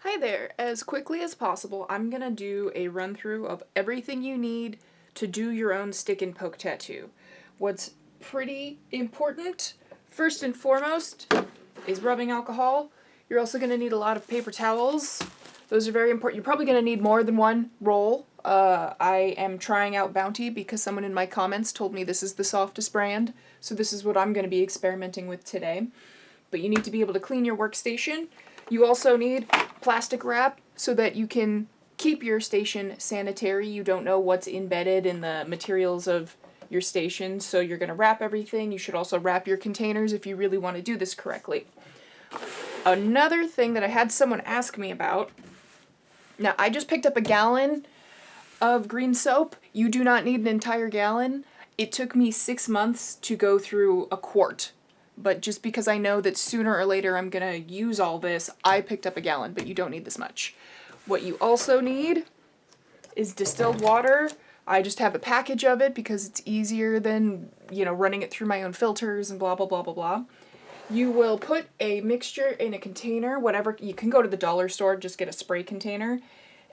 Hi there! As quickly as possible, I'm gonna do a run through of everything you need to do your own stick and poke tattoo. What's pretty important, first and foremost, is rubbing alcohol. You're also gonna need a lot of paper towels. Those are very important. You're probably gonna need more than one roll. I am trying out Bounty because someone in my comments told me this is the softest brand, so this is what I'm gonna be experimenting with today. But you need to be able to clean your workstation. You also need plastic wrap so that you can keep your station sanitary. You don't know what's embedded in the materials of your station, so you're going to wrap everything. You should also wrap your containers if you really want to do this correctly. Another thing that I had someone ask me about, now I just picked up a gallon of green soap. You do not need an entire gallon. It took me 6 months to go through a quart. But just because I know that sooner or later I'm gonna use all this, I picked up a gallon, but you don't need this much. What you also need is distilled water. I just have a package of it because it's easier than, running it through my own filters and blah, blah, blah, blah, blah. You will put a mixture in a container, whatever. You can go to the dollar store, just get a spray container.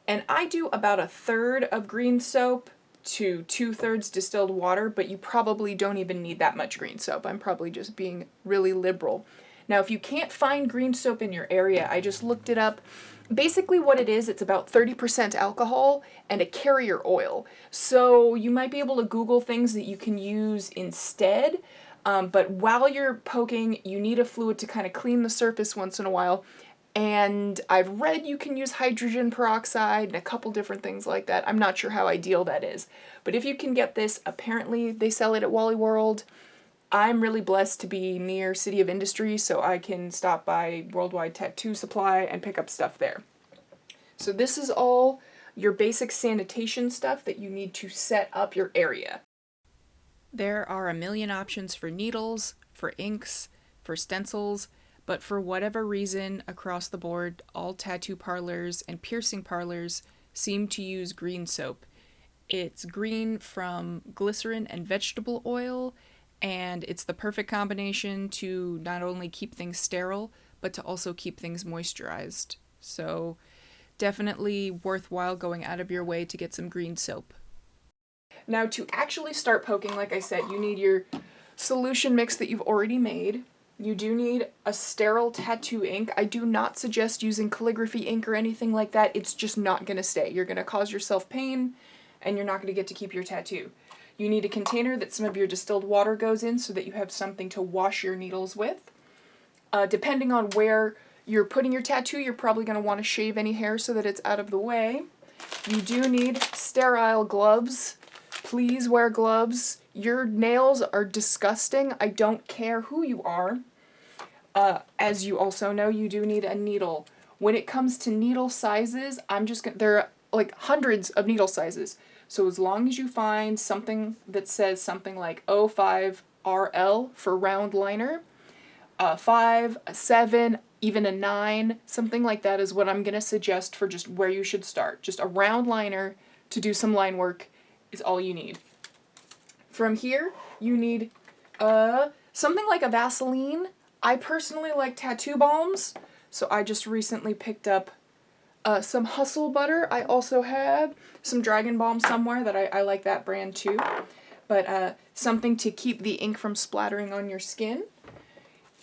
And I do about 1/3 of green soap to 2/3 distilled water, but you probably don't even need that much green soap. I'm probably just being really liberal. Now, if you can't find green soap in your area, I just looked it up. Basically what it is, it's about 30% alcohol and a carrier oil. So you might be able to Google things that you can use instead, but while you're poking, you need a fluid to kind of clean the surface once in a while. And I've read you can use hydrogen peroxide and a couple different things like that. I'm not sure how ideal that is. But if you can get this, apparently they sell it at Wally World. I'm really blessed to be near City of Industry, so I can stop by Worldwide Tattoo Supply and pick up stuff there. So this is all your basic sanitation stuff that you need to set up your area. There are a million options for needles, for inks, for stencils, but for whatever reason, across the board, all tattoo parlors and piercing parlors seem to use green soap. It's green from glycerin and vegetable oil, and it's the perfect combination to not only keep things sterile, but to also keep things moisturized. So definitely worthwhile going out of your way to get some green soap. Now, to actually start poking, like I said, you need your solution mix that you've already made. You do need a sterile tattoo ink. I do not suggest using calligraphy ink or anything like that. It's just not going to stay. You're going to cause yourself pain, and you're not going to get to keep your tattoo. You need a container that some of your distilled water goes in so that you have something to wash your needles with. Depending on where you're putting your tattoo, you're probably going to want to shave any hair so that it's out of the way. You do need sterile gloves. Please wear gloves. Your nails are disgusting. I don't care who you are. As you also know, you do need a needle. When it comes to needle sizes, there are like hundreds of needle sizes. So as long as you find something that says something like 05 RL for round liner, 5, a 7, even a 9, something like that is what I'm going to suggest for just where you should start. Just a round liner to do some line work is all you need. From here, you need something like a Vaseline. I personally like tattoo balms, so I just recently picked up some Hustle Butter. I also have some Dragon Balm somewhere that I like that brand too. But something to keep the ink from splattering on your skin.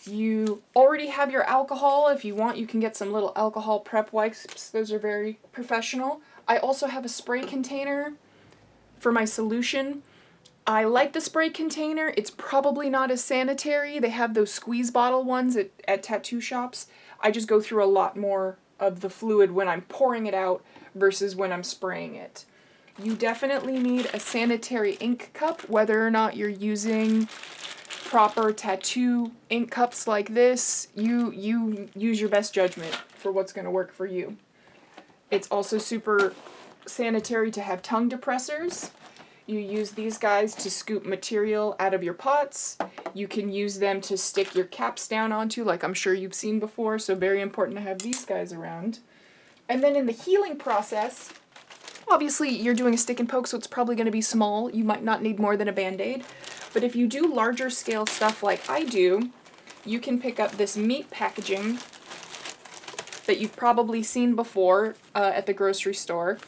You already have your alcohol. If you want, you can get some little alcohol prep wipes. Those are very professional. I also have a spray container for my solution. I like the spray container. It's probably not as sanitary. They have those squeeze bottle ones at tattoo shops. I just go through a lot more of the fluid when I'm pouring it out versus when I'm spraying it. You definitely need a sanitary ink cup, whether or not you're using proper tattoo ink cups like this. You use your best judgment for what's going to work for you. It's also super sanitary to have tongue depressors. You use these guys to scoop material out of your pots. You can use them to stick your caps down onto, like I'm sure you've seen before, so very important to have these guys around. And then in the healing process, obviously you're doing a stick and poke, so it's probably going to be small. You might not need more than a Band-Aid. But if you do larger scale stuff like I do, you can pick up this meat packaging that you've probably seen before at the grocery store.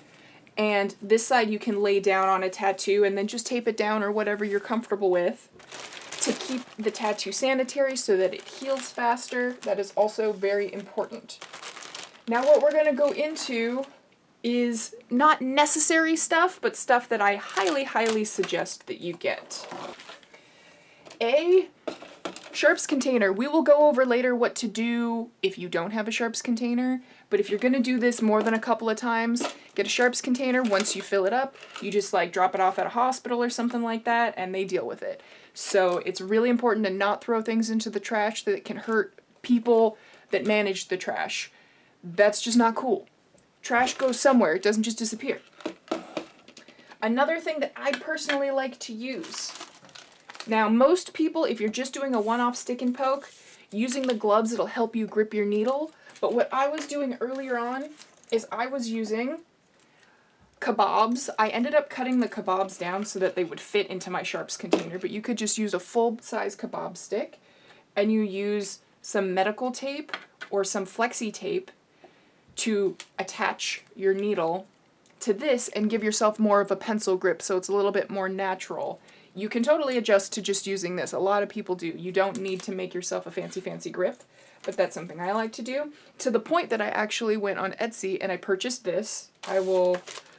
And this side you can lay down on a tattoo and then just tape it down or whatever you're comfortable with to keep the tattoo sanitary so that it heals faster. That is also very important. Now what we're going to go into is not necessary stuff, but stuff that I highly, highly suggest that you get. A sharps container. We will go over later what to do if you don't have a sharps container, but if you're going to do this more than a couple of times, get a sharps container. Once you fill it up, you just like drop it off at a hospital or something like that, and they deal with it. So it's really important to not throw things into the trash that can hurt people that manage the trash. That's just not cool. Trash goes somewhere, it doesn't just disappear. Another thing that I personally like to use. Now, most people, if you're just doing a one-off stick and poke, using the gloves, it'll help you grip your needle. But what I was doing earlier on is I was using kebabs. I ended up cutting the kebabs down so that they would fit into my sharps container, but you could just use a full-size kebab stick, and you use some medical tape or some flexi tape to attach your needle to this and give yourself more of a pencil grip so it's a little bit more natural. You can totally adjust to just using this. A lot of people do. You don't need to make yourself a fancy grip, but that's something I like to do. To the point that I actually went on Etsy and I purchased this. I will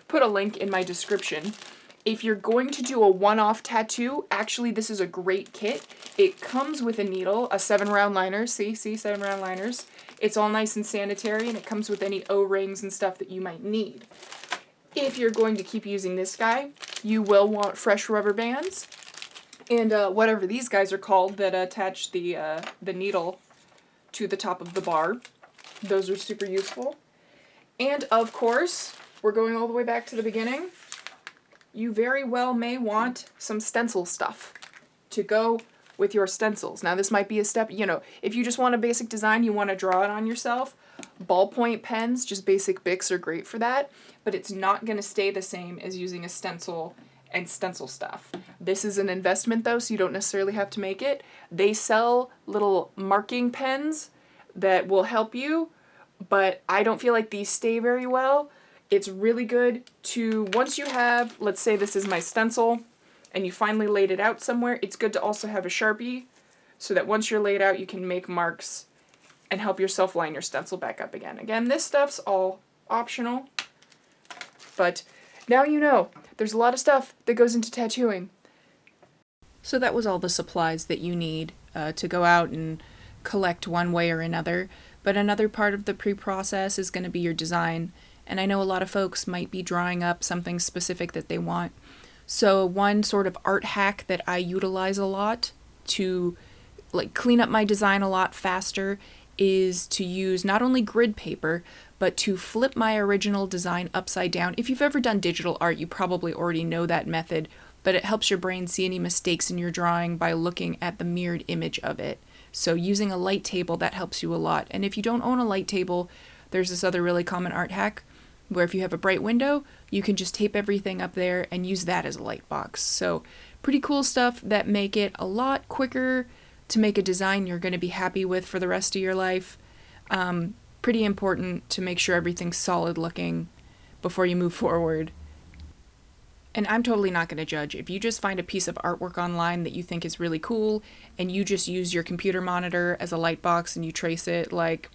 put a link in my description. If you're going to do a one-off tattoo, actually this is a great kit. It comes with a needle, a 7-round liner. See, 7-round liners. It's all nice and sanitary, and it comes with any O-rings and stuff that you might need. If you're going to keep using this guy, you will want fresh rubber bands and whatever these guys are called that attach the needle to the top of the bar. Those are super useful. And of course, we're going all the way back to the beginning. You very well may want some stencil stuff to go with your stencils. Now this might be a step, you know, if you just want a basic design, you want to draw it on yourself, ballpoint pens, just basic Bics are great for that, but it's not going to stay the same as using a stencil and stencil stuff. This is an investment though, so you don't necessarily have to make it. They sell little marking pens that will help you, but I don't feel like these stay very well. It's really good to, once you have, let's say this is my stencil, and you finally laid it out somewhere, it's good to also have a Sharpie so that once you're laid out, you can make marks and help yourself line your stencil back up again. Again, this stuff's all optional, but now you know. There's a lot of stuff that goes into tattooing. So that was all the supplies that you need to go out and collect one way or another. But another part of the pre-process is going to be your design. And I know a lot of folks might be drawing up something specific that they want. So one sort of art hack that I utilize a lot to like clean up my design a lot faster is to use not only grid paper, but to flip my original design upside down. If you've ever done digital art, you probably already know that method, but it helps your brain see any mistakes in your drawing by looking at the mirrored image of it. So using a light table, that helps you a lot. And if you don't own a light table, there's this other really common art hack where if you have a bright window, you can just tape everything up there and use that as a light box. So pretty cool stuff that make it a lot quicker to make a design you're going to be happy with for the rest of your life. Pretty important to make sure everything's solid looking before you move forward. And I'm totally not going to judge. If you just find a piece of artwork online that you think is really cool and you just use your computer monitor as a light box and you trace it, like,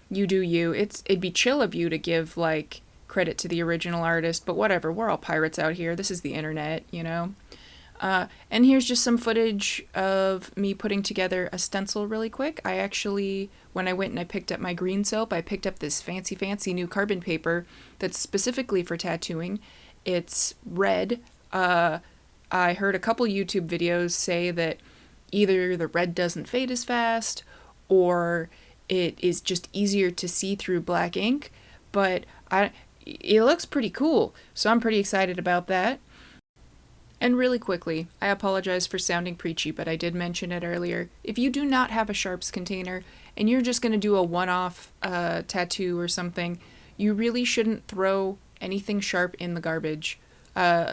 you do you. It'd be chill of you to give, like, credit to the original artist, but whatever, we're all pirates out here. This is the internet, you know? And here's just some footage of me putting together a stencil really quick. I actually, when I went and I picked up my green soap, I picked up this fancy new carbon paper that's specifically for tattooing. It's red. I heard a couple YouTube videos say that either the red doesn't fade as fast or it is just easier to see through black ink, but it looks pretty cool, so I'm pretty excited about that. And really quickly, I apologize for sounding preachy, but I did mention it earlier. If you do not have a sharps container and you're just going to do a one-off tattoo or something, you really shouldn't throw anything sharp in the garbage.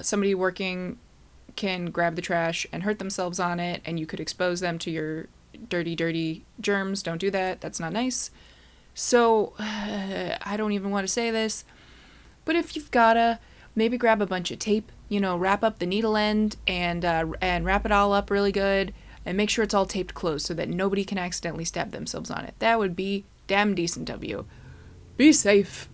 Somebody working can grab the trash and hurt themselves on it, and you could expose them to your dirty germs. Don't do that. That's not nice. So, I don't even want to say this, but if you've gotta, maybe grab a bunch of tape, wrap up the needle end and wrap it all up really good and make sure it's all taped closed so that nobody can accidentally stab themselves on it. That would be damn decent of you. Be safe.